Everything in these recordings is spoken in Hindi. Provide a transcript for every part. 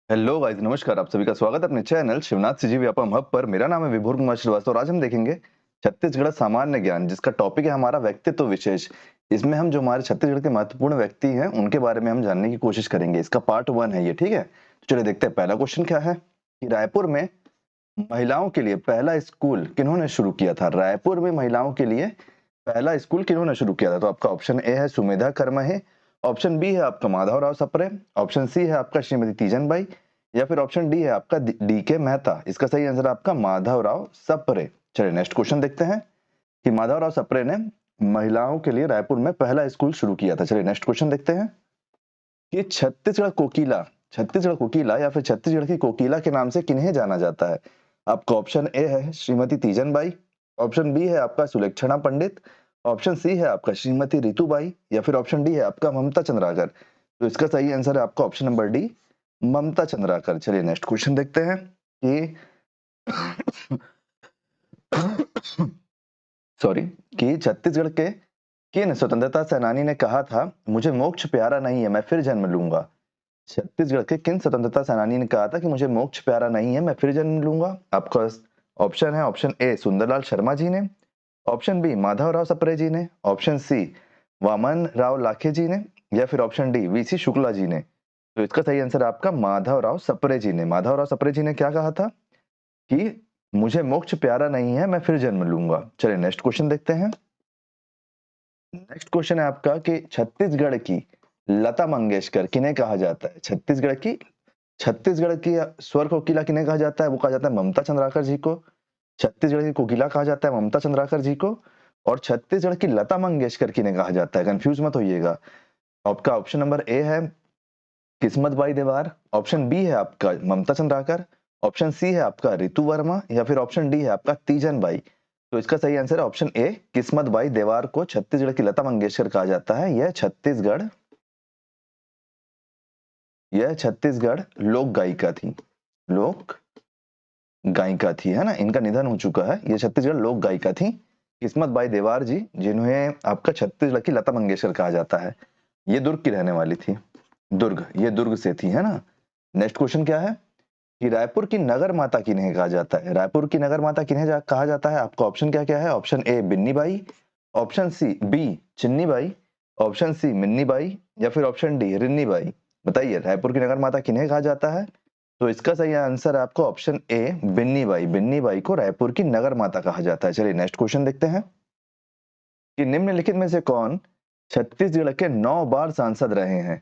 हेलो गाइस, नमस्कार। आप सभी का स्वागत है अपने channel Shivnath CG Vyapam hub पर। मेरा नाम है विभोर कुमार श्रीवास्तव और आज हम देखेंगे छत्तीसगढ़ सामान्य ज्ञान, जिसका टॉपिक है हमारा व्यक्तित्व विशेष। इसमें हम जो हमारे छत्तीसगढ़ के महत्वपूर्ण व्यक्ति हैं उनके बारे में हम जानने की कोशिश करेंगे। इसका पार्ट 1 है ये, ठीक है। तो चलिए देखते हैं पहला क्वेश्चन क्या है कि रायपुर में महिलाओं के लिए पहला स्कूल किन्होंने शुरू किया था। रायपुर में महिलाओं के लिए पहला स्कूल किन्होंने शुरू किया था। तो आपका ऑप्शन ए है सुमेधा कर्महे, ऑप्शन बी है आपका माधवराव सप्रे, ऑप्शन सी है आपका श्रीमती तीजनबाई, या फिर ऑप्शन डी है आपका डी के मेहता। इसका सही आंसर आपका माधवराव सप्रे। चलिए नेक्स्ट क्वेश्चन देखते हैं कि माधवराव सप्रे ने महिलाओं के लिए रायपुर में पहला स्कूल शुरू किया था। चलिए नेक्स्ट क्वेश्चन देखते हैं कि छत्तीसगढ़ कोकिला या फिर छत्तीसगढ़ की कोकिला के नाम से किन्हें जाना जाता है। आपका ऑप्शन ए है श्रीमती तीजनबाई, ऑप्शन बी है आपका सुलक्षणा पंडित, ऑप्शन सी है आपका श्रीमती रितुबाई, या फिर ऑप्शन डी है आपका ममता चंद्राकर। तो इसका सही आंसर है आपका option number D, Mamta Chandrakar. चलिए नेक्स्ट क्वेश्चन देखते हैं कि सॉरी कि छत्तीसगढ़ के किन स्वतंत्रता सेनानी ने कहा था मुझे मोक्ष प्यारा नहीं है, मैं फिर जन्म लूंगा। छत्तीसगढ़ के किन स्वतंत्रता सेनानी ने कहा था कि मुझे मोक्ष प्यारा नहीं है, मैं फिर जन्म लूंगा। आपका ऑप्शन है ऑप्शन ए सुंदरलाल शर्मा जी ने, ऑप्शन बी माधवराव सप्रे जी ने, ऑप्शन सी वामन राव लाखे जी ने, या फिर ऑप्शन डी वीसी शुक्ला जी ने। तो इसका सही आंसर आपका माधवराव सप्रे जी ने। माधवराव सप्रे जी ने क्या कहा था कि मुझे मोक्ष प्यारा नहीं है, मैं फिर जन्म लूंगा। चलिए नेक्स्ट क्वेश्चन देखते हैं। नेक्स्ट क्वेश्चन है आपका कि छत्तीसगढ़ की लता मंगेशकर किन्हें कहा जाता है। छत्तीसगढ़ की स्वर कोकिला किन्हें कहा जाता है, वो कहा जाता है ममता चंद्राकर जी को। छत्तीसगढ़ की कोकिला कहा जाता है ममता चंद्राकर जी को, और छत्तीसगढ़ की लता मंगेशकर किन्हें कहा जाता है, कंफ्यूज मत होइएगा। आपका ऑप्शन नंबर ए है किस्मत बाई देवार, ऑप्शन बी है आपका ममता चंद्राकर, ऑप्शन सी है आपका रितु वर्मा, या फिर ऑप्शन डी है आपका तीजन बाई। तो इसका सही आंसर है ऑप्शन ए किस्मत बाई देवार को छत्तीसगढ़ की लता मंगेशकर कहा जाता है। यह छत्तीसगढ़ लोक गायिका थी, लोक गायिका थी, है ना। इनका निधन हो चुका है। ये छत्तीसगढ़ लोक गायिका थी किस्मत बाई देवार जी, जिन्हें आपका छत्तीसगढ़ की लता मंगेशकर कहा जाता है। ये दुर्ग की रहने वाली थी, ये दुर्ग से थी, है ना। नेक्स्ट क्वेश्चन क्या है कि रायपुर की नगर माता किन्हें कहा जाता है। रायपुर की नगर माता कहा जाता है। आपका ऑप्शन क्या क्या है। Option A Binni Bai, option C B Chinni Bai, option C Minni Bai, या फिर ऑप्शन डी रिन्नी बाई। बताइए रायपुर की नगर माता किन्हें कहा जाता है। तो इसका सही आंसर है आपको ऑप्शन ए बिन्नी बाई। बिन्नी बाई को रायपुर की नगर माता कहा जाता है। चलिए नेक्स्ट क्वेश्चन देखते हैं कि निम्नलिखित में से कौन छत्तीसगढ़ के 9 बार सांसद रहे हैं।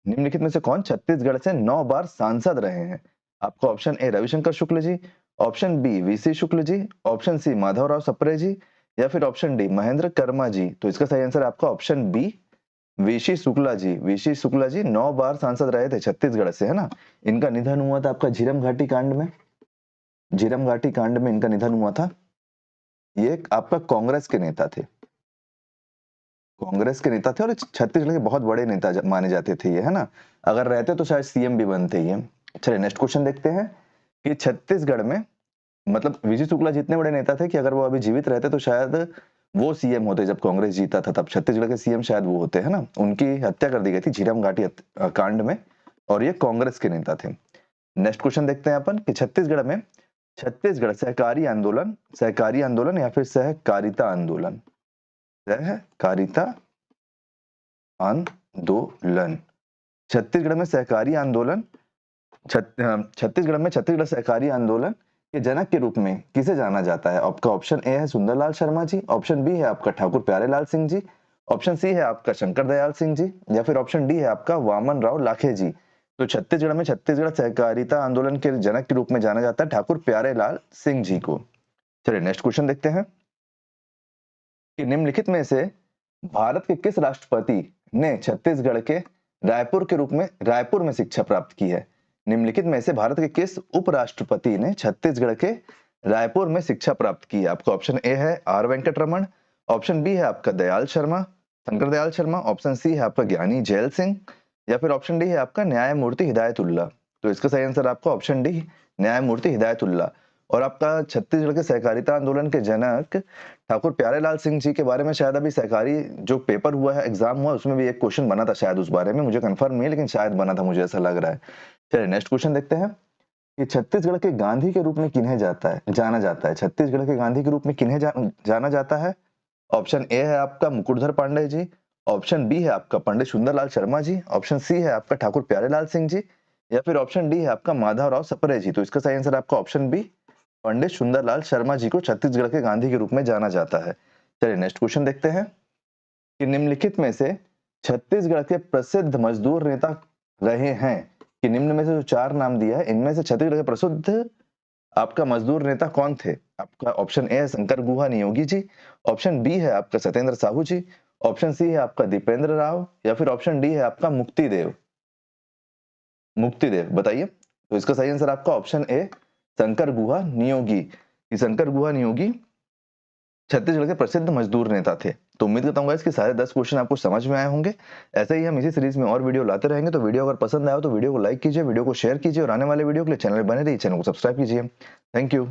निम्नलिखित में से कौन छत्तीसगढ़ से 9 बार सांसद रहे हैं। आपको option A Ravishankar Shukla ji, option B VC Shukla ji, option C Madhavrao Sapre ji, या फिर ऑप्शन डी महेंद्र कर्मा जी। तो इसका सही आंसर है आपका ऑप्शन बी वीसी शुक्ला जी। वीसी शुक्ला जी 9 बार सांसद रहे थे छत्तीसगढ़ से, है ना। इनका निधन हुआ था आपका झीरम घाटी कांड में, झीरम घाटी कांड में इनका निधन हुआ था। ये आपका कांग्रेस के नेता थे, कांग्रेस के नेता थे और छत्तीसगढ़ के बहुत बड़े नेता माने जाते थे ये, है ना। अगर रहते तो शायद सीएम भी बनते ये। चलिए नेक्स्ट क्वेश्चन देखते हैं कि छत्तीसगढ़ में मतलब विजय शुक्ला जितने बड़े नेता थे कि अगर वो अभी जीवित रहते तो शायद वो सीएम होते। जब कांग्रेस जीता था तब छत्तीसगढ़ के सीएम शायद वो होते, है ना। उनकी हत्या कर दी गई थी झीरम घाटी कांड में, और ये कांग्रेस के नेता थे। नेक्स्ट क्वेश्चन देखते हैं अपन कि छत्तीसगढ़ में छत्तीसगढ़ सहकारी आंदोलन या फिर सहकारिता आंदोलन, सहकारिता आंदोलन, छत्तीसगढ़ में सहकारी आंदोलन, छत्तीसगढ़ सहकारी आंदोलन के जनक के रूप में किसे जाना जाता है। आपका ऑप्शन ए है सुंदरलाल शर्मा जी, ऑप्शन बी है आपका ठाकुर प्यारेलाल सिंह जी, ऑप्शन सी है आपका शंकर दयाल सिंह जी, या फिर ऑप्शन डी है आपका वामन राव लाखे जी। तो छत्तीसगढ़ सहकारिता आंदोलन के जनक के रूप में जाना जाता है ठाकुर प्यारेलाल सिंह जी को। चलिए नेक्स्ट क्वेश्चन देखते हैं कि निम्नलिखित में से भारत के किस राष्ट्रपति ने छत्तीसगढ़ के रायपुर में शिक्षा प्राप्त की है। निम्नलिखित में से भारत के किस उपराष्ट्रपति ने छत्तीसगढ़ के रायपुर में शिक्षा प्राप्त की है। आपका ऑप्शन ए है R Venkataraman, option B है आपका शंकर दयाल शर्मा, ऑप्शन सी है आपका ज्ञानी जैल सिंह, या फिर ऑप्शन डी है आपका न्यायमूर्ति हिदायतुल्ला। तो इसका सही आंसर आपका ऑप्शन डी न्यायमूर्ति हिदायतुल्ला। और आपका छत्तीसगढ़ के सहकारिता आंदोलन के जनक ठाकुर प्यारेलाल सिंह जी के बारे में शायद अभी सहकारी जो पेपर हुआ है, एग्जाम हुआ, उसमें भी एक क्वेश्चन बना था शायद उस बारे में, मुझे कंफर्म नहीं है लेकिन शायद बना था, मुझे ऐसा लग रहा है। चलिए नेक्स्ट क्वेश्चन देखते हैं कि छत्तीसगढ़ के गांधी के रूप में किन्हें जाना जाता है। छत्तीसगढ़ के गांधी के रूप में किन्हें जाना जाता है। ऑप्शन ए है आपका मुकुटधर पांडे जी, ऑप्शन बी है आपका पंडित सुंदरलाल शर्मा जी, ऑप्शन सी है आपका ठाकुर प्यारेलाल सिंह जी, या फिर ऑप्शन डी है आपका माधवराव सप्रे जी। तो इसका सही आंसर आपका ऑप्शन बी, पंडित सुंदरलाल शर्मा जी को छत्तीसगढ़ के गांधी के रूप में जाना जाता है। चलिए नेक्स्ट क्वेश्चन देखते हैं कि निम्नलिखित में से छत्तीसगढ़ के प्रसिद्ध मजदूर नेता रहे हैं, कि निम्न में से जो 4 नाम दिया है इनमें से छत्तीसगढ़ के प्रसिद्ध आपका मजदूर नेता कौन थे। आपका ऑप्शन ए है शंकर गुहा नियोगी जी, ऑप्शन बी है आपका सत्येंद्र साहू जी, ऑप्शन सी है आपका दीपेंद्र राव, या फिर ऑप्शन डी है आपका मुक्तिदेव। बताइए। तो इसका सही आंसर आपका ऑप्शन ए शंकर गुहा नियोगी। शंकर गुहा नियोगी छत्तीसगढ़ के प्रसिद्ध मजदूर नेता थे। तो उम्मीद करता हूँ कि सारे 10 क्वेश्चन आपको समझ में आए होंगे। ऐसे ही हम इसी सीरीज में और वीडियो लाते रहेंगे। तो वीडियो अगर पसंद आया तो वीडियो को लाइक कीजिए, वीडियो को शेयर कीजिए और आने वाले वीडियो के लिए चैनल बने रहिए, चैनल को सब्सक्राइब कीजिए। Thank you.